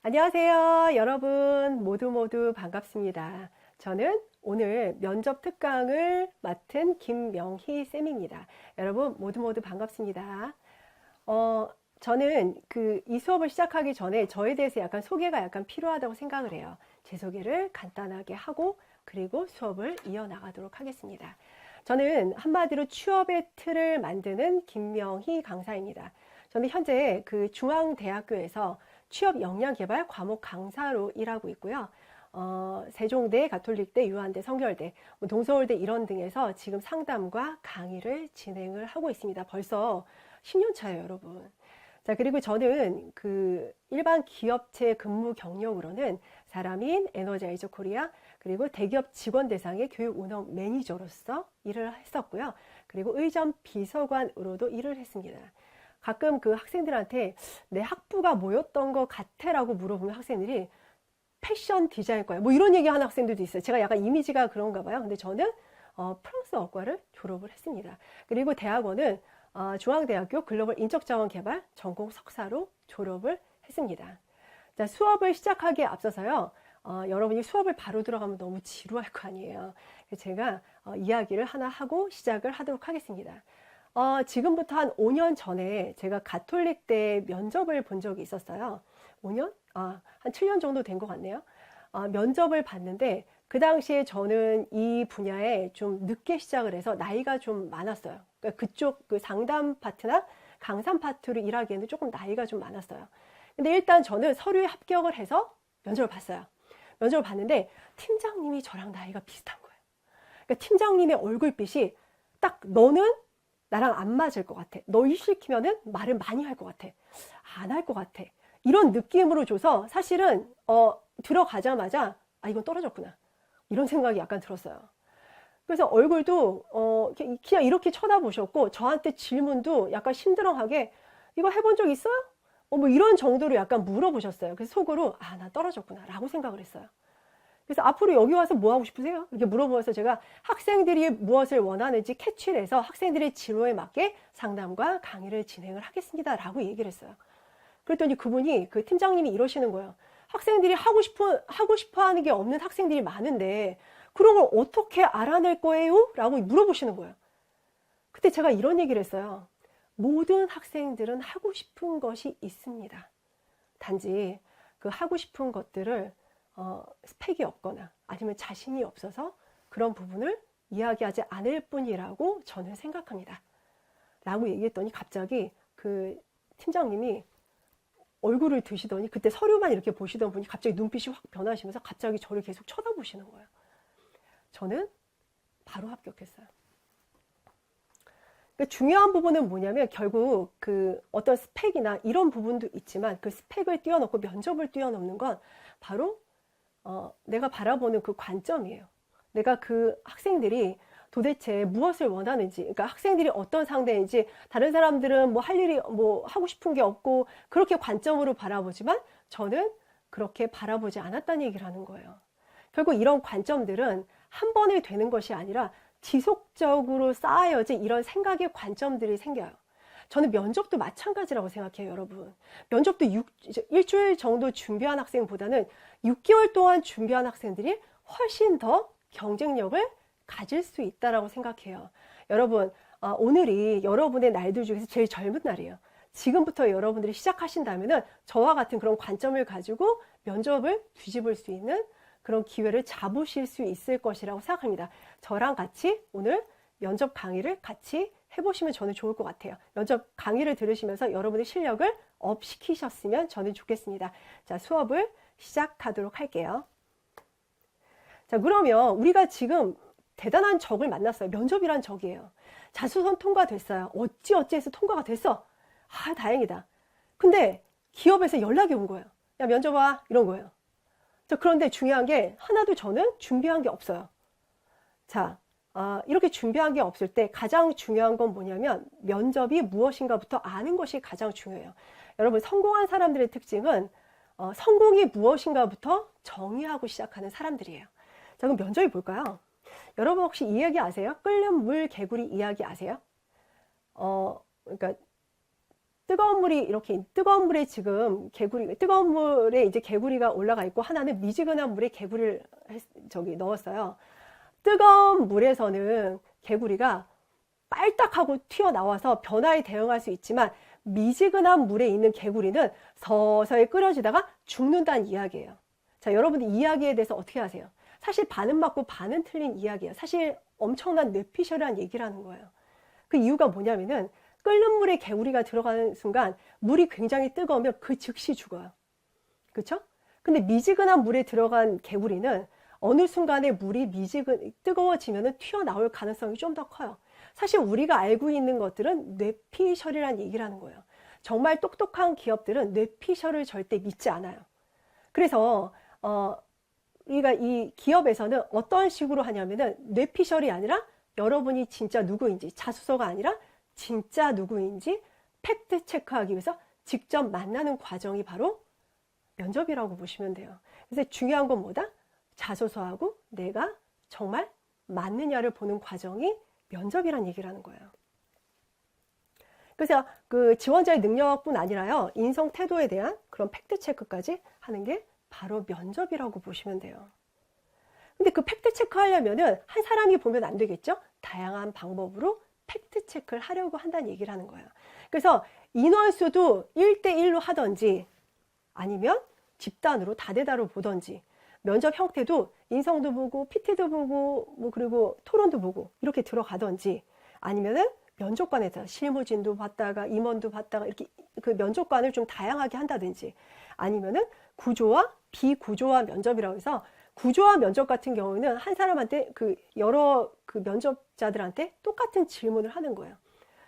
안녕하세요. 여러분 모두 반갑습니다. 저는 오늘 면접 특강을 맡은 김명희 쌤입니다. 여러분 모두 반갑습니다. 저는 이 수업을 시작하기 전에 저에 대해서 소개가 필요하다고 생각을 해요. 제 소개를 간단하게 하고 그리고 수업을 이어나가도록 하겠습니다. 저는 한마디로 취업의 틀을 만드는 김명희 강사입니다. 저는 현재 중앙대학교에서 취업 역량 개발 과목 강사로 일하고 있고요. 세종대, 가톨릭대, 유한대, 성결대, 동서울대 이런 등에서 지금 상담과 강의를 진행을 하고 있습니다. 벌써 10년 차예요, 여러분. 자, 그리고 저는 일반 기업체 근무 경력으로는 사람인 에너자이저 코리아 그리고 대기업 직원 대상의 교육 운영 매니저로서 일을 했었고요. 그리고 의전 비서관으로도 일을 했습니다. 가끔 학생들한테 내 학부가 뭐였던 것 같아 라고 물어보면 학생들이 패션 디자인과야 뭐 이런 얘기 하는 학생들도 있어요. 제가 약간 이미지가 그런가 봐요. 근데 저는 프랑스어과를 졸업을 했습니다. 그리고 대학원은 중앙대학교 글로벌 인적자원개발 전공 석사로 졸업을 했습니다. 자, 수업을 시작하기에 앞서서요. 여러분이 수업을 바로 들어가면 너무 지루할 거 아니에요. 제가 이야기를 하나 하고 시작을 하도록 하겠습니다. 지금부터 한 5년 전에 제가 가톨릭대 면접을 본 적이 있었어요. 5년? 한 7년 정도 된 것 같네요. 면접을 봤는데 그 당시에 저는 이 분야에 좀 늦게 시작을 해서 나이가 좀 많았어요. 그러니까 그쪽 상담 파트나 강사 파트로 일하기에는 조금 나이가 좀 많았어요. 근데 일단 저는 서류에 합격을 해서 면접을 봤어요. 면접을 봤는데 팀장님이 저랑 나이가 비슷한 거예요. 그러니까 팀장님의 얼굴빛이 딱 너는 나랑 안 맞을 것 같아. 너 일 시키면은 말을 많이 할 것 같아. 안 할 것 같아. 이런 느낌으로 줘서 사실은 들어가자마자 이건 떨어졌구나. 이런 생각이 약간 들었어요. 그래서 얼굴도 그냥 이렇게 쳐다보셨고 저한테 질문도 약간 심드렁하게 이거 해본 적 있어요? 뭐 이런 정도로 약간 물어보셨어요. 그래서 속으로 나 떨어졌구나 라고 생각을 했어요. 그래서 앞으로 여기 와서 뭐 하고 싶으세요? 이렇게 물어보면서 제가 학생들이 무엇을 원하는지 캐치를 해서 학생들의 진로에 맞게 상담과 강의를 진행을 하겠습니다 라고 얘기를 했어요. 그랬더니 그분이 팀장님이 이러시는 거예요. 학생들이 하고 싶어 하는 게 없는 학생들이 많은데 그런 걸 어떻게 알아낼 거예요? 라고 물어보시는 거예요. 그때 제가 이런 얘기를 했어요. 모든 학생들은 하고 싶은 것이 있습니다. 단지 하고 싶은 것들을 스펙이 없거나 아니면 자신이 없어서 그런 부분을 이야기하지 않을 뿐이라고 저는 생각합니다. 라고 얘기했더니 갑자기 팀장님이 얼굴을 드시더니 그때 서류만 이렇게 보시던 분이 갑자기 눈빛이 확 변하시면서 갑자기 저를 계속 쳐다보시는 거예요. 저는 바로 합격했어요. 그러니까 중요한 부분은 뭐냐면 결국 어떤 스펙이나 이런 부분도 있지만 그 스펙을 뛰어넘고 면접을 뛰어넘는 건 바로 내가 바라보는 관점이에요. 내가 학생들이 도대체 무엇을 원하는지, 그러니까 학생들이 어떤 상대인지, 다른 사람들은 뭐 할 일이 하고 싶은 게 없고 그렇게 관점으로 바라보지만 저는 그렇게 바라보지 않았다는 얘기를 하는 거예요. 결국 이런 관점들은 한 번에 되는 것이 아니라 지속적으로 쌓여진 이런 생각의 관점들이 생겨요. 저는 면접도 마찬가지라고 생각해요, 여러분. 면접도 일주일 정도 준비한 학생보다는 6개월 동안 준비한 학생들이 훨씬 더 경쟁력을 가질 수 있다고 생각해요. 여러분, 오늘이 여러분의 날들 중에서 제일 젊은 날이에요. 지금부터 여러분들이 시작하신다면 저와 같은 그런 관점을 가지고 면접을 뒤집을 수 있는 그런 기회를 잡으실 수 있을 것이라고 생각합니다. 저랑 같이 오늘 면접 강의를 같이 해보시면 저는 좋을 것 같아요. 면접 강의를 들으시면서 여러분의 실력을 업 시키셨으면 저는 좋겠습니다. 자, 수업을 시작하도록 할게요. 자, 그러면 우리가 지금 대단한 적을 만났어요. 면접이란 적이에요. 자수선 통과됐어요. 어찌해서 통과가 됐어. 다행이다. 근데 기업에서 연락이 온 거예요. 야, 면접 와. 이런 거예요. 자, 그런데 중요한 게 하나도 저는 준비한 게 없어요. 자, 이렇게 준비한 게 없을 때 가장 중요한 건 뭐냐면 면접이 무엇인가부터 아는 것이 가장 중요해요. 여러분, 성공한 사람들의 특징은 성공이 무엇인가부터 정의하고 시작하는 사람들이에요. 자, 그럼 면접이 뭘까요? 여러분 혹시 이 이야기 아세요? 끓는 물 개구리 이야기 아세요? 그러니까 뜨거운 물이 이렇게 뜨거운 물에 지금 뜨거운 물에 이제 개구리가 올라가 있고 하나는 미지근한 물에 개구리를 넣었어요. 뜨거운 물에서는 개구리가 빨딱하고 튀어나와서 변화에 대응할 수 있지만 미지근한 물에 있는 개구리는 서서히 끓여지다가 죽는다는 이야기예요. 자, 여러분들 이야기에 대해서 어떻게 하세요? 사실 반은 맞고 반은 틀린 이야기예요. 사실 엄청난 뇌피셜이라는 얘기를 하는 거예요. 그 이유가 뭐냐면은 끓는 물에 개구리가 들어가는 순간 물이 굉장히 뜨거우면 그 즉시 죽어요. 그렇죠? 근데 미지근한 물에 들어간 개구리는 어느 순간에 물이 뜨거워지면 튀어나올 가능성이 좀 더 커요. 사실 우리가 알고 있는 것들은 뇌피셜이라는 얘기를 하는 거예요. 정말 똑똑한 기업들은 뇌피셜을 절대 믿지 않아요. 그래서 우리가 이 기업에서는 어떤 식으로 하냐면은 뇌피셜이 아니라 여러분이 진짜 누구인지, 자수서가 아니라 진짜 누구인지 팩트 체크하기 위해서 직접 만나는 과정이 바로 면접이라고 보시면 돼요. 그래서 중요한 건 뭐다? 자소서하고 내가 정말 맞느냐를 보는 과정이 면접이란 얘기를 하는 거예요. 그래서 그 지원자의 능력뿐 아니라요, 인성 태도에 대한 그런 팩트 체크까지 하는 게 바로 면접이라고 보시면 돼요. 근데 그 팩트 체크 하려면은 한 사람이 보면 안 되겠죠? 다양한 방법으로 팩트 체크를 하려고 한다는 얘기를 하는 거예요. 그래서 인원수도 1대1로 하든지 아니면 집단으로 다대다로 보든지 면접 형태도 인성도 보고 PT도 보고 뭐 그리고 토론도 보고 이렇게 들어가든지 아니면은 면접관에서 실무진도 봤다가 임원도 봤다가 이렇게 그 면접관을 좀 다양하게 한다든지 아니면은 구조화, 비구조화 면접이라고 해서 구조화 면접 같은 경우는 한 사람한테 여러 면접자들한테 똑같은 질문을 하는 거예요.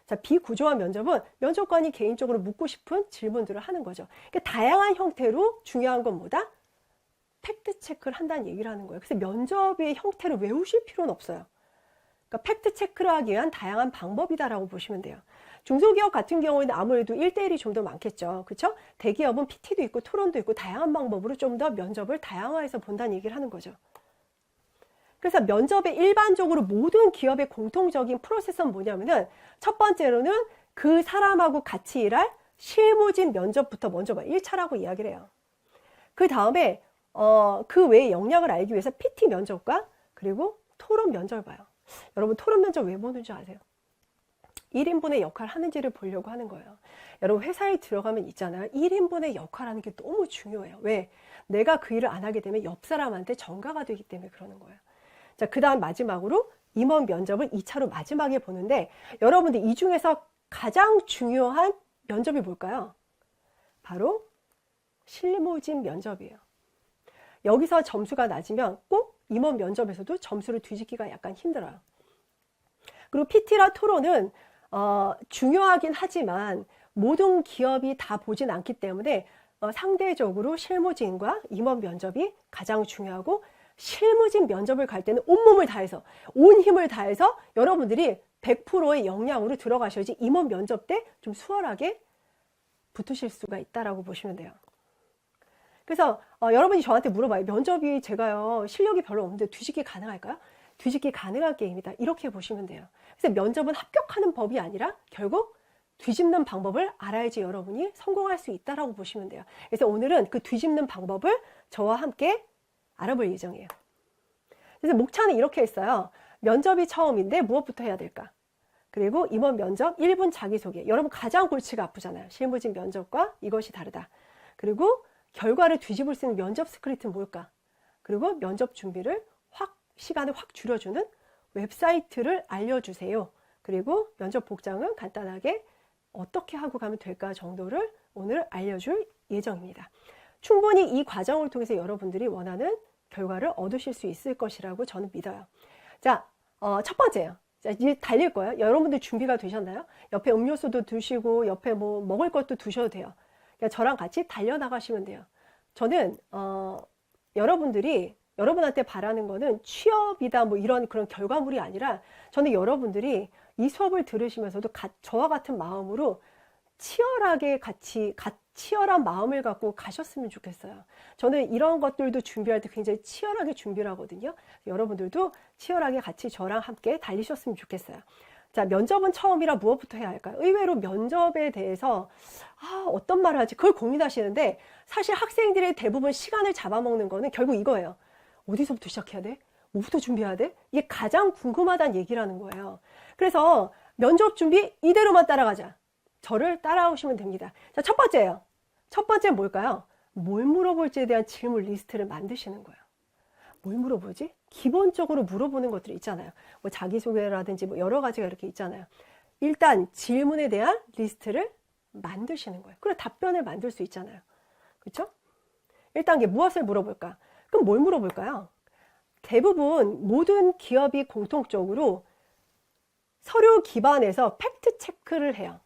자, 비구조화 면접은 면접관이 개인적으로 묻고 싶은 질문들을 하는 거죠. 그러니까 다양한 형태로 중요한 건 뭐다? 팩트 체크를 한다는 얘기를 하는 거예요. 그래서 면접의 형태를 외우실 필요는 없어요. 그러니까 팩트 체크를 하기 위한 다양한 방법이다라고 보시면 돼요. 중소기업 같은 경우에는 아무래도 1대1이 좀 더 많겠죠. 그렇죠? 대기업은 PT도 있고 토론도 있고 다양한 방법으로 좀 더 면접을 다양화해서 본다는 얘기를 하는 거죠. 그래서 면접의 일반적으로 모든 기업의 공통적인 프로세스는 뭐냐면은 첫 번째로는 그 사람하고 같이 일할 실무진 면접부터 먼저 봐요. 1차라고 이야기를 해요. 그 다음에 그 외의 역량을 알기 위해서 PT 면접과 그리고 토론 면접을 봐요. 여러분 토론 면접 왜 보는 줄 아세요? 1인분의 역할을 하는지를 보려고 하는 거예요. 여러분 회사에 들어가면 있잖아요. 1인분의 역할을 하는 게 너무 중요해요. 왜? 내가 그 일을 안 하게 되면 옆 사람한테 전가가 되기 때문에 그러는 거예요. 자, 그 다음 마지막으로 임원 면접을 2차로 마지막에 보는데 여러분들 이 중에서 가장 중요한 면접이 뭘까요? 바로 실무진 면접이에요. 여기서 점수가 낮으면 꼭 임원 면접에서도 점수를 뒤집기가 약간 힘들어요. 그리고 PT라 토론은 중요하긴 하지만 모든 기업이 다 보진 않기 때문에 상대적으로 실무진과 임원 면접이 가장 중요하고 실무진 면접을 갈 때는 온몸을 다해서 온 힘을 다해서 여러분들이 100%의 역량으로 들어가셔야지 임원 면접 때 좀 수월하게 붙으실 수가 있다라고 보시면 돼요. 그래서 여러분이 저한테 물어봐요. 면접이 제가요 실력이 별로 없는데 뒤집기 가능할까요? 뒤집기 가능한 게임이다. 이렇게 보시면 돼요. 그래서 면접은 합격하는 법이 아니라 결국 뒤집는 방법을 알아야지 여러분이 성공할 수 있다라고 보시면 돼요. 그래서 오늘은 그 뒤집는 방법을 저와 함께 알아볼 예정이에요. 그래서 목차는 이렇게 했어요. 면접이 처음인데 무엇부터 해야 될까? 그리고 임원 면접 1분 자기소개. 여러분 가장 골치가 아프잖아요. 실무진 면접과 이것이 다르다. 그리고 결과를 뒤집을 수 있는 면접 스크립트는 뭘까? 그리고 면접 준비를 시간을 확 줄여주는 웹사이트를 알려주세요. 그리고 면접 복장은 간단하게 어떻게 하고 가면 될까 정도를 오늘 알려줄 예정입니다. 충분히 이 과정을 통해서 여러분들이 원하는 결과를 얻으실 수 있을 것이라고 저는 믿어요. 자, 첫 번째요. 자, 이제 달릴 거예요. 여러분들 준비가 되셨나요? 옆에 음료수도 두시고 옆에 뭐 먹을 것도 두셔도 돼요. 그러니까 저랑 같이 달려나가시면 돼요. 저는 여러분한테 바라는 거는 취업이다 뭐 이런 그런 결과물이 아니라 저는 여러분들이 이 수업을 들으시면서도 저와 같은 마음으로 치열하게 치열한 마음을 갖고 가셨으면 좋겠어요. 저는 이런 것들도 준비할 때 굉장히 치열하게 준비를 하거든요. 여러분들도 치열하게 같이 저랑 함께 달리셨으면 좋겠어요. 자, 면접은 처음이라 무엇부터 해야 할까요? 의외로 면접에 대해서 어떤 말을 하지? 그걸 고민하시는데 사실 학생들의 대부분 시간을 잡아먹는 거는 결국 이거예요. 어디서부터 시작해야 돼? 뭐부터 준비해야 돼? 이게 가장 궁금하다는 얘기라는 거예요. 그래서 면접 준비 이대로만 따라가자. 저를 따라오시면 됩니다. 자, 첫 번째예요. 첫 번째는 뭘까요? 뭘 물어볼지에 대한 질문 리스트를 만드시는 거예요. 뭘 물어보지? 기본적으로 물어보는 것들이 있잖아요. 뭐 자기소개라든지 뭐 여러 가지가 이렇게 있잖아요. 일단 질문에 대한 리스트를 만드시는 거예요. 그리고 답변을 만들 수 있잖아요. 그렇죠? 1단계 무엇을 물어볼까? 그럼 뭘 물어볼까요? 대부분 모든 기업이 공통적으로 서류 기반에서 팩트 체크를 해요.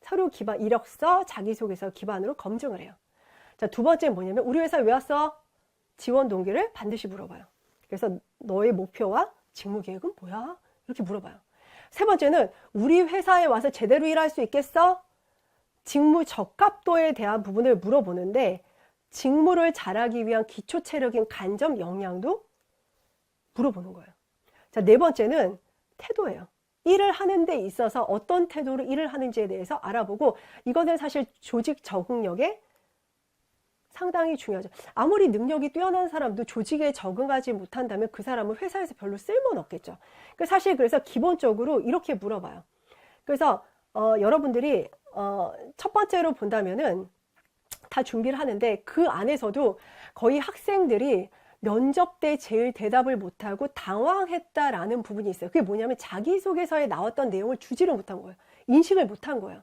서류 기반, 이력서, 자기소개서 기반으로 검증을 해요. 자, 두 번째는 뭐냐면 우리 회사에 왜 왔어? 지원 동기를 반드시 물어봐요. 그래서 너의 목표와 직무 계획은 뭐야? 이렇게 물어봐요. 세 번째는 우리 회사에 와서 제대로 일할 수 있겠어? 직무 적합도에 대한 부분을 물어보는데 직무를 잘하기 위한 기초 체력인 간접 역량도 물어보는 거예요. 자, 네 번째는 태도예요. 일을 하는 데 있어서 어떤 태도로 일을 하는지에 대해서 알아보고 이거는 사실 조직 적응력에 상당히 중요하죠. 아무리 능력이 뛰어난 사람도 조직에 적응하지 못한다면 그 사람은 회사에서 별로 쓸모는 없겠죠. 사실 그래서 기본적으로 이렇게 물어봐요. 그래서 여러분들이 첫 번째로 본다면은 다 준비를 하는데 그 안에서도 거의 학생들이 면접 때 제일 대답을 못하고 당황했다라는 부분이 있어요. 그게 뭐냐면 자기소개서에 나왔던 내용을 주지를 못한 거예요. 인식을 못한 거예요.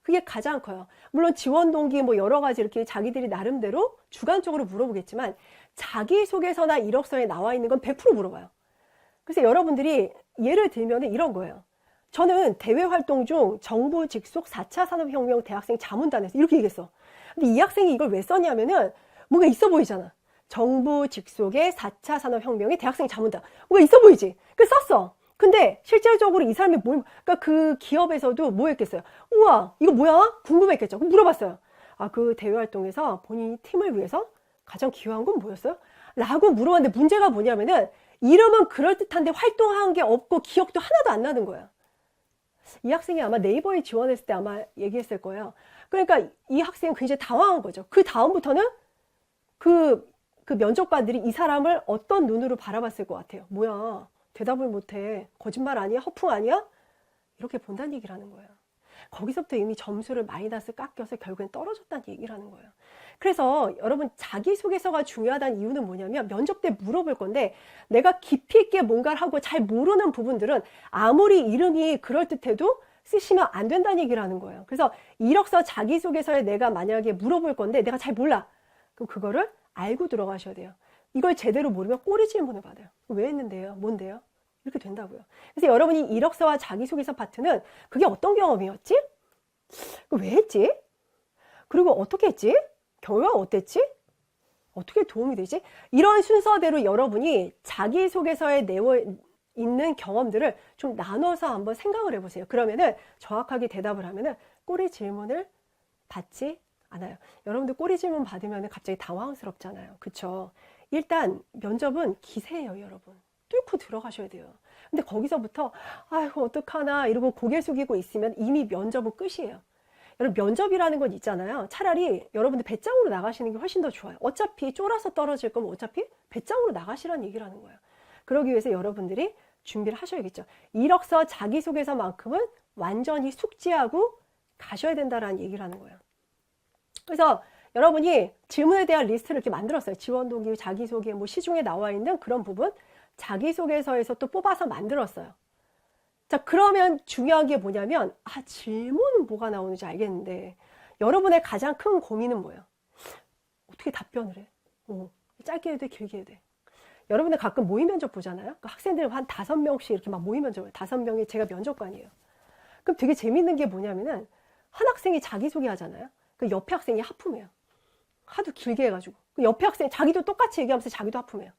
그게 가장 커요. 물론 지원 동기 뭐 여러 가지 이렇게 자기들이 나름대로 주관적으로 물어보겠지만 자기소개서나 이력서에 나와 있는 건 100% 물어봐요. 그래서 여러분들이 예를 들면 이런 거예요. 저는 대외 활동 중 정부 직속 4차 산업혁명 대학생 자문단에서 이렇게 얘기했어. 근데 이 학생이 이걸 왜 썼냐면은 뭔가 있어 보이잖아. 정부 직속의 4차 산업혁명의 대학생 자문단. 뭔가 있어 보이지? 그래서 썼어. 근데 실질적으로 이 사람이 그러니까 그 기업에서도 뭐 했겠어요? 우와, 이거 뭐야? 궁금했겠죠. 그럼 물어봤어요. 그 대외 활동에서 본인이 팀을 위해서 가장 기여한 건 뭐였어요? 라고 물어봤는데 문제가 뭐냐면은 이름은 그럴듯한데 활동한 게 없고 기억도 하나도 안 나는 거예요. 이 학생이 아마 네이버에 지원했을 때 아마 얘기했을 거예요. 그러니까 이 학생은 굉장히 당황한 거죠. 그 다음부터는 그 면접관들이 이 사람을 어떤 눈으로 바라봤을 것 같아요. 뭐야, 대답을 못해. 거짓말 아니야? 허풍 아니야? 이렇게 본다는 얘기라는 거예요. 거기서부터 이미 점수를 마이너스 깎여서 결국엔 떨어졌다는 얘기라는 거예요. 그래서 여러분 자기소개서가 중요하다는 이유는 뭐냐면 면접 때 물어볼 건데 내가 깊이 있게 뭔가를 하고 잘 모르는 부분들은 아무리 이름이 그럴듯해도 쓰시면 안 된다는 얘기라는 거예요. 그래서 이력서 자기소개서에 내가 만약에 물어볼 건데 내가 잘 몰라. 그럼 그거를 알고 들어가셔야 돼요. 이걸 제대로 모르면 꼬리 질문을 받아요. 왜 했는데요? 뭔데요? 이렇게 된다고요. 그래서 여러분이 이력서와 자기소개서 파트는 그게 어떤 경험이었지? 왜 했지? 그리고 어떻게 했지? 결과가 어땠지? 어떻게 도움이 되지? 이런 순서대로 여러분이 자기소개서에 내어 있는 경험들을 좀 나눠서 한번 생각을 해보세요. 그러면은 정확하게 대답을 하면은 꼬리 질문을 받지 않아요. 여러분들 꼬리 질문 받으면 갑자기 당황스럽잖아요. 그쵸? 일단 면접은 기세예요, 여러분. 뚫고 들어가셔야 돼요. 근데 거기서부터 아이고 어떡하나 이러고 고개 숙이고 있으면 이미 면접은 끝이에요. 여러분 면접이라는 건 있잖아요. 차라리 여러분들 배짱으로 나가시는 게 훨씬 더 좋아요. 어차피 쫄아서 떨어질 거면 어차피 배짱으로 나가시라는 얘기라는 거예요. 그러기 위해서 여러분들이 준비를 하셔야겠죠. 이력서 자기소개서만큼은 완전히 숙지하고 가셔야 된다라는 얘기라는 거예요. 그래서 여러분이 질문에 대한 리스트를 이렇게 만들었어요. 지원 동기, 자기소개, 뭐 시중에 나와 있는 그런 부분 자기소개서에서 또 뽑아서 만들었어요. 자, 그러면 중요한 게 뭐냐면 질문은 뭐가 나오는지 알겠는데 여러분의 가장 큰 고민은 뭐예요? 어떻게 답변을 해? 짧게 해도 돼, 길게 해도 돼. 여러분들 가끔 모의 면접 보잖아요. 그 학생들 한 5명씩 이렇게 막 모의 면접을 5명이 제가 면접관이에요. 그럼 되게 재밌는 게 뭐냐면은 한 학생이 자기소개 하잖아요. 그 옆에 학생이 하품해요. 하도 길게 해가지고. 그 옆에 학생 자기도 똑같이 얘기하면서 자기도 하품해요.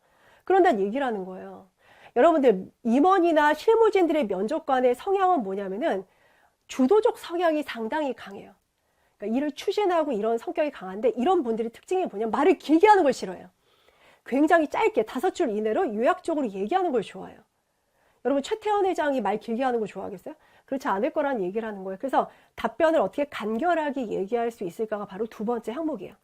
그런다는 얘기라는 거예요. 여러분들 임원이나 실무진들의 면접관의 성향은 뭐냐면은 주도적 성향이 상당히 강해요. 그러니까 일을 추진하고 이런 성격이 강한데 이런 분들의 특징이 뭐냐면 말을 길게 하는 걸 싫어해요. 굉장히 짧게 5줄 이내로 요약적으로 얘기하는 걸 좋아해요. 여러분 최태원 회장이 말 길게 하는 거 좋아하겠어요? 그렇지 않을 거란 얘기를 하는 거예요. 그래서 답변을 어떻게 간결하게 얘기할 수 있을까가 바로 두 번째 항목이에요.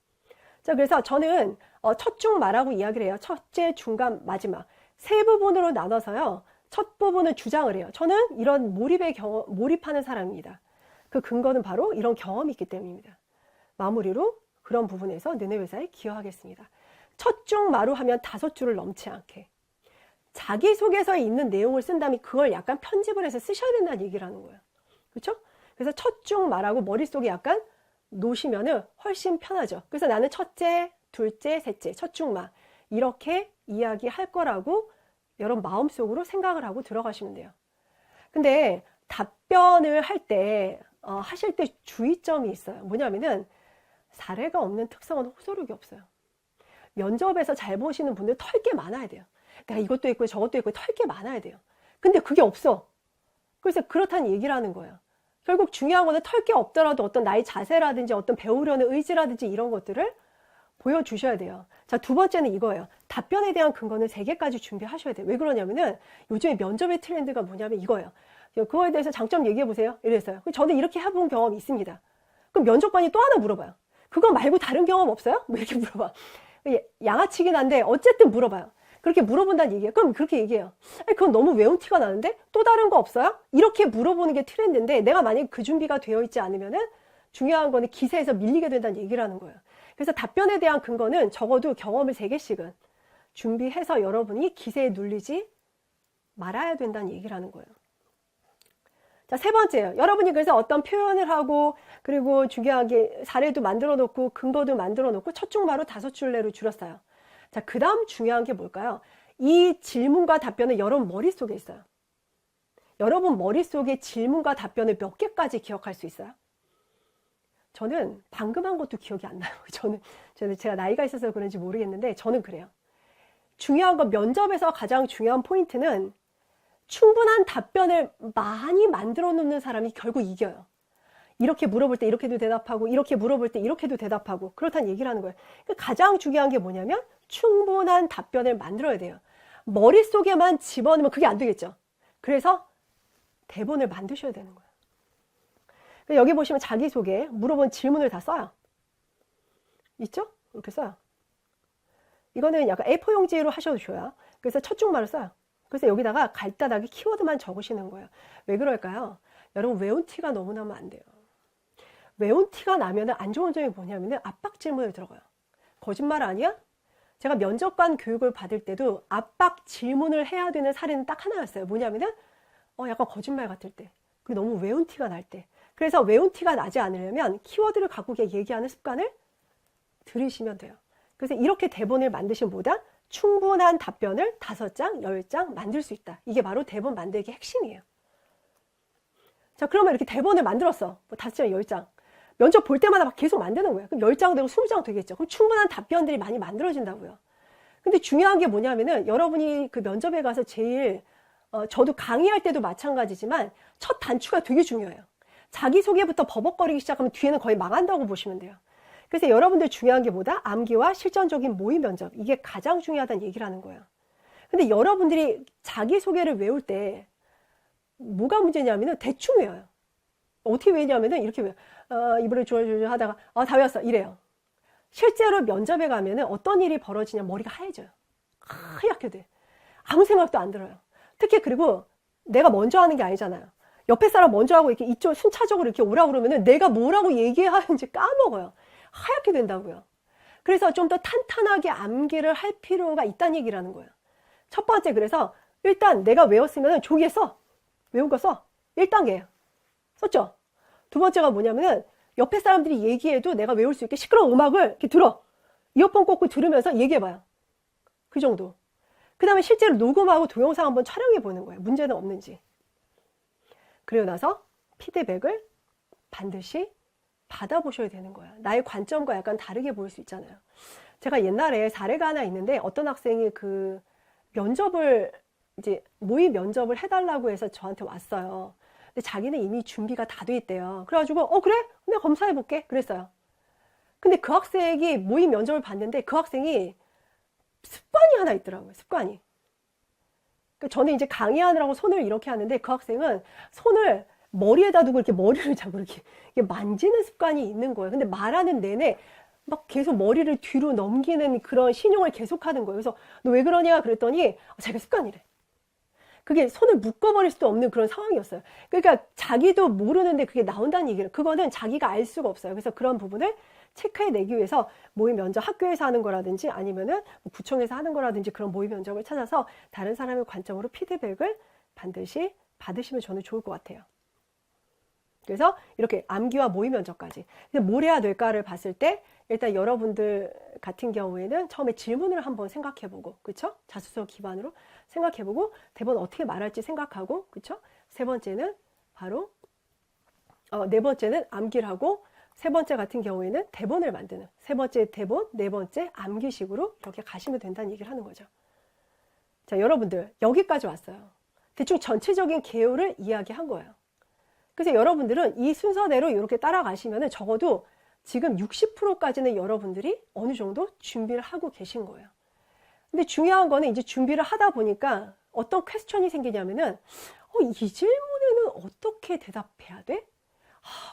자, 그래서 저는 첫 중 말하고 이야기를 해요. 첫째, 중간, 마지막. 세 부분으로 나눠서요. 첫 부분은 주장을 해요. 저는 이런 몰입하는 사람입니다. 그 근거는 바로 이런 경험이 있기 때문입니다. 마무리로 그런 부분에서 느네회사에 기여하겠습니다. 첫 중 마루 하면 5줄을 넘지 않게. 자기소개서에 있는 내용을 쓴다면 그걸 약간 편집을 해서 쓰셔야 된다는 얘기를 하는 거예요. 그렇죠? 그래서 첫 중 말하고 머릿속에 약간 놓으시면은 훨씬 편하죠. 그래서 나는 첫째, 둘째, 셋째, 첫 중 말 이렇게 이야기할 거라고 여러분 마음속으로 생각을 하고 들어가시면 돼요. 근데 답변을 할 때 하실 때 주의점이 있어요. 뭐냐면은 사례가 없는 특성은 호소력이 없어요. 면접에서 잘 보시는 분들 털 게 많아야 돼요. 내가 이것도 있고 저것도 있고 털 게 많아야 돼요. 근데 그게 없어. 그래서 그렇다는 얘기를 하는 거예요. 결국 중요한 거는 털 게 없더라도 어떤 나의 자세라든지 어떤 배우려는 의지라든지 이런 것들을 보여주셔야 돼요. 자, 두 번째는 이거예요. 답변에 대한 근거는 3개까지 준비하셔야 돼요. 왜 그러냐면은 요즘에 면접의 트렌드가 뭐냐면 이거예요. 그거에 대해서 장점 얘기해 보세요. 이랬어요. 저는 이렇게 해본 경험이 있습니다. 그럼 면접관이 또 하나 물어봐요. 그거 말고 다른 경험 없어요? 뭐 이렇게 물어봐. 양아치긴 한데 어쨌든 물어봐요. 그렇게 물어본다는 얘기예요. 그럼 그렇게 얘기해요. 아니, 그건 너무 외운 티가 나는데 또 다른 거 없어요? 이렇게 물어보는 게 트렌드인데 내가 만약에 그 준비가 되어 있지 않으면은 중요한 거는 기세에서 밀리게 된다는 얘기를 하는 거예요. 그래서 답변에 대한 근거는 적어도 경험을 3개씩은 준비해서 여러분이 기세에 눌리지 말아야 된다는 얘기를 하는 거예요. 자, 세 번째요. 여러분이 그래서 어떤 표현을 하고 그리고 중요하게 사례도 만들어 놓고 근거도 만들어 놓고 첫 중 말로 5줄내로 줄였어요. 자, 그 다음 중요한 게 뭘까요? 이 질문과 답변은 여러분 머릿속에 있어요. 여러분 머릿속에 질문과 답변을 몇 개까지 기억할 수 있어요? 저는 방금 한 것도 기억이 안 나요. 저는 제가 나이가 있어서 그런지 모르겠는데 저는 그래요. 중요한 건 면접에서 가장 중요한 포인트는 충분한 답변을 많이 만들어 놓는 사람이 결국 이겨요. 이렇게 물어볼 때 이렇게도 대답하고 이렇게 물어볼 때 이렇게도 대답하고 그렇다는 얘기를 하는 거예요. 가장 중요한 게 뭐냐면 충분한 답변을 만들어야 돼요. 머릿속에만 집어넣으면 그게 안 되겠죠. 그래서 대본을 만드셔야 되는 거예요. 여기 보시면 자기소개, 물어본 질문을 다 써요. 있죠? 이렇게 써요. 이거는 약간 A4 용지로 하셔도 좋아요. 그래서 첫 줄말을 써요. 그래서 여기다가 간단하게 키워드만 적으시는 거예요. 왜 그럴까요? 여러분 외운 티가 너무 나면 안 돼요. 외운 티가 나면 안 좋은 점이 뭐냐면 압박 질문을 들어가요. 거짓말 아니야? 제가 면접관 교육을 받을 때도 압박 질문을 해야 되는 사례는 딱 하나였어요. 뭐냐면은 약간 거짓말 같을 때. 그게 너무 외운 티가 날 때. 그래서 외운 티가 나지 않으려면 키워드를 갖고 얘기하는 습관을 들이시면 돼요. 그래서 이렇게 대본을 만드신 보다 충분한 답변을 5장, 10장 만들 수 있다. 이게 바로 대본 만들기의 핵심이에요. 자, 그러면 이렇게 대본을 만들었어. 뭐 5장, 10장. 면접 볼 때마다 막 계속 만드는 거예요. 그럼 10장 되고 20장 되겠죠. 그럼 충분한 답변들이 많이 만들어진다고요. 근데 중요한 게 뭐냐면은 여러분이 그 면접에 가서 제일 저도 강의할 때도 마찬가지지만 첫 단추가 되게 중요해요. 자기소개부터 버벅거리기 시작하면 뒤에는 거의 망한다고 보시면 돼요. 그래서 여러분들 중요한 게 뭐다? 암기와 실전적인 모의 면접. 이게 가장 중요하다는 얘기를 하는 거예요. 근데 여러분들이 자기소개를 외울 때 뭐가 문제냐면은 대충 외워요. 어떻게 외우냐면은 이렇게 외워요. 이불을 조여조여 하다가 다 외웠어. 이래요. 실제로 면접에 가면은 어떤 일이 벌어지냐 머리가 하얘져요. 하얗게 돼. 아무 생각도 안 들어요. 특히 그리고 내가 먼저 하는 게 아니잖아요. 옆에 사람 먼저 하고 이렇게 이쪽 순차적으로 이렇게 오라고 그러면은 내가 뭐라고 얘기하는지 까먹어요. 하얗게 된다고요. 그래서 좀 더 탄탄하게 암기를 할 필요가 있다는 얘기라는 거예요. 첫 번째, 그래서 일단 내가 외웠으면 조기에 써. 외운 거 써. 1단계예요. 썼죠? 두 번째가 뭐냐면은 옆에 사람들이 얘기해도 내가 외울 수 있게 시끄러운 음악을 이렇게 들어. 이어폰 꽂고 들으면서 얘기해봐요. 그 정도. 그 다음에 실제로 녹음하고 동영상 한번 촬영해 보는 거예요. 문제는 없는지. 그리고 나서 피드백을 반드시 받아보셔야 되는 거예요. 나의 관점과 약간 다르게 보일 수 있잖아요. 제가 옛날에 사례가 하나 있는데 어떤 학생이 그 면접을 이제 모의 면접을 해달라고 해서 저한테 왔어요. 근데 자기는 이미 준비가 다 돼 있대요. 그래가지고 그래? 내가 검사해볼게. 그랬어요. 근데 그 학생이 모의 면접을 봤는데 그 학생이 습관이 하나 있더라고요. 습관이. 저는 이제 강의하느라고 손을 이렇게 하는데 그 학생은 손을 머리에다 두고 이렇게 머리를 자꾸 이렇게 만지는 습관이 있는 거예요. 근데 말하는 내내 막 계속 머리를 뒤로 넘기는 그런 신용을 계속 하는 거예요. 그래서 너 왜 그러냐 그랬더니 자기가 습관이래. 그게 손을 묶어버릴 수도 없는 그런 상황이었어요. 그러니까 자기도 모르는데 그게 나온다는 얘기를, 그거는 자기가 알 수가 없어요. 그래서 그런 부분을 체크해내기 위해서 모의 면접, 학교에서 하는 거라든지 아니면은 구청에서 하는 거라든지 그런 모의 면접을 찾아서 다른 사람의 관점으로 피드백을 반드시 받으시면 저는 좋을 것 같아요. 그래서 이렇게 암기와 모의 면접까지. 근데 뭘 해야 될까를 봤을 때 일단 여러분들 같은 경우에는 처음에 질문을 한번 생각해보고, 그쵸? 자수서 기반으로 생각해보고 대본 어떻게 말할지 생각하고, 그쵸? 세 번째는 바로 네 번째는 암기를 하고, 세 번째 같은 경우에는 대본을 만드는, 세 번째 대본, 네 번째 암기식으로 이렇게 가시면 된다는 얘기를 하는 거죠. 자, 여러분들 여기까지 왔어요. 대충 전체적인 개요를 이야기한 거예요. 그래서 여러분들은 이 순서대로 이렇게 따라가시면 적어도 지금 60%까지는 여러분들이 어느 정도 준비를 하고 계신 거예요. 근데 중요한 거는 이제 준비를 하다 보니까 어떤 퀘스천이 생기냐면은 이 질문에는 어떻게 대답해야 돼?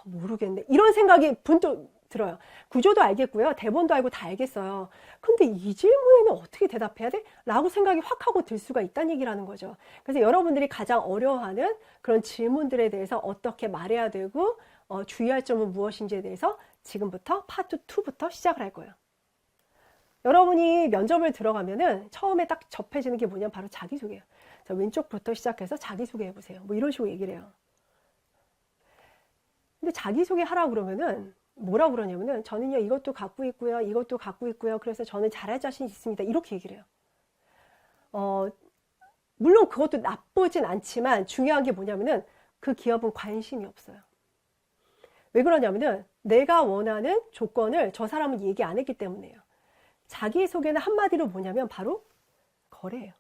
모르겠네. 이런 생각이 분도 들어요. 구조도 알겠고요. 대본도 알고 다 알겠어요. 근데 이 질문에는 어떻게 대답해야 돼? 라고 생각이 확 하고 들 수가 있다는 얘기라는 거죠. 그래서 여러분들이 가장 어려워하는 그런 질문들에 대해서 어떻게 말해야 되고 주의할 점은 무엇인지에 대해서 지금부터 파트 2부터 시작을 할 거예요. 여러분이 면접을 들어가면은 처음에 딱 접해지는 게 뭐냐면 바로 자기소개예요. 자, 왼쪽부터 시작해서 자기소개 해보세요. 뭐 이런 식으로 얘기를 해요. 근데 자기소개 하라고 그러면은 뭐라고 그러냐면은 저는요 이것도 갖고 있고요, 이것도 갖고 있고요. 그래서 저는 잘할 자신 있습니다. 이렇게 얘기를 해요. 물론 그것도 나쁘진 않지만 중요한 게 뭐냐면은 그 기업은 관심이 없어요. 왜 그러냐면은 내가 원하는 조건을 저 사람은 얘기 안 했기 때문에요. 자기소개는 한마디로 뭐냐면 바로 거래예요.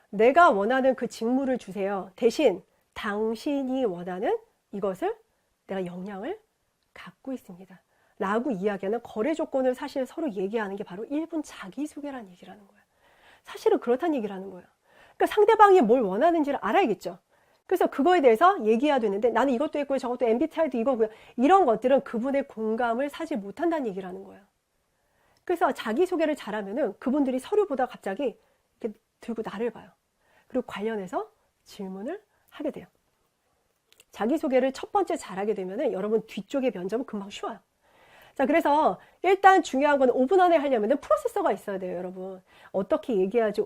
내가 원하는 그 직무를 주세요. 대신 당신이 원하는 이것을 내가 역량을 갖고 있습니다. 라고 이야기하는 거래 조건을 사실 서로 얘기하는 게 바로 1분 자기소개라는 얘기라는 거예요. 사실은 그렇다는 얘기라는 거예요. 그러니까 상대방이 뭘 원하는지를 알아야겠죠. 그래서 그거에 대해서 얘기해야 되는데 나는 이것도 있고요, 저것도 MBTI도 이거고요. 이런 것들은 그분의 공감을 사지 못한다는 얘기라는 거예요. 그래서 자기소개를 잘하면은 그분들이 서류 보다 갑자기 이렇게 들고 나를 봐요. 그리고 관련해서 질문을 하게 돼요. 자기소개를 첫 번째 잘하게 되면은 여러분 뒤쪽의 면접은 금방 쉬워요. 자, 그래서 일단 중요한 건 5분 안에 하려면은 프로세서가 있어야 돼요, 여러분. 어떻게 얘기해야지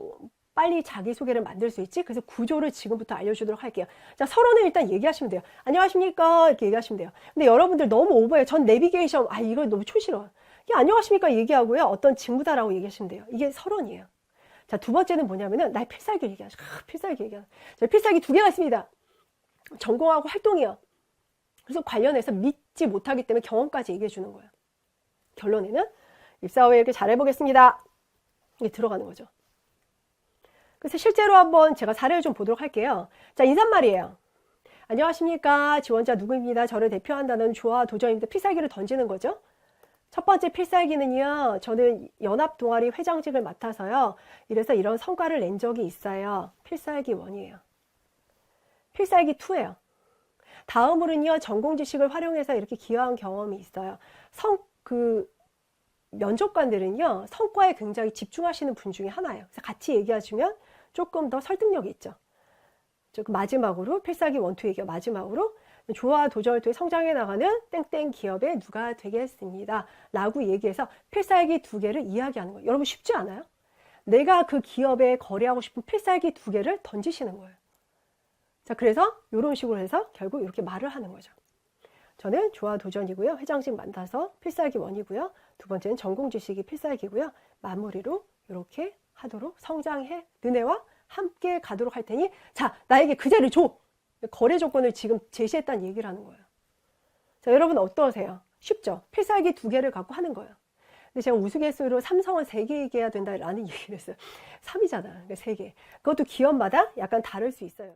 빨리 자기소개를 만들 수 있지? 그래서 구조를 지금부터 알려주도록 할게요. 자, 서로는 일단 얘기하시면 돼요. 안녕하십니까? 이렇게 얘기하시면 돼요. 근데 여러분들 너무 오버해요. 전 내비게이션, 이거 너무 촌스러워. 안녕하십니까? 얘기하고요. 어떤 직무다라고 얘기하시면 돼요. 이게 서론이에요. 자, 두 번째는 뭐냐면은 나의 필살기 얘기하죠. 필살기 얘기하죠. 자, 필살기 2개가 있습니다. 전공하고 활동이요. 그래서 관련해서 믿지 못하기 때문에 경험까지 얘기해 주는 거예요. 결론에는 입사 후에 이렇게 잘해보겠습니다. 이게 들어가는 거죠. 그래서 실제로 한번 제가 사례를 좀 보도록 할게요. 자, 인사말이에요. 안녕하십니까. 지원자 누구입니다. 저를 대표한다는 조화 도전입니다. 필살기를 던지는 거죠. 첫 번째 필살기는요. 저는 연합 동아리 회장직을 맡아서요. 이래서 이런 성과를 낸 적이 있어요. 필살기 1이에요. 필살기 2예요. 다음으로는요. 전공 지식을 활용해서 이렇게 기여한 경험이 있어요. 면접관들은요. 성과에 굉장히 집중하시는 분 중에 하나예요. 그래서 같이 얘기하시면 조금 더 설득력이 있죠. 마지막으로 필살기 1, 2 얘기가 마지막으로 조화 도전을 통해 성장해 나가는 땡땡 기업의 누가 되겠습니다. 라고 얘기해서 필살기 2개를 이야기하는 거예요. 여러분 쉽지 않아요? 내가 그 기업에 거래하고 싶은 필살기 2개를 던지시는 거예요. 자, 그래서 이런 식으로 해서 결국 이렇게 말을 하는 거죠. 저는 조화 도전이고요. 회장직 만나서 필살기 1이고요. 두 번째는 전공 지식이 필살기고요. 마무리로 이렇게 하도록 성장해 너네와 함께 가도록 할 테니 자, 나에게 그 자리를 줘. 거래 조건을 지금 제시했다는 얘기를 하는 거예요. 자, 여러분 어떠세요? 쉽죠? 필살기 2개를 갖고 하는 거예요. 근데 제가 우스갯소리로 삼성은 3개 얘기해야 된다라는 얘기를 했어요. 3이잖아. 그러니까 3개. 그것도 기업마다 약간 다를 수 있어요.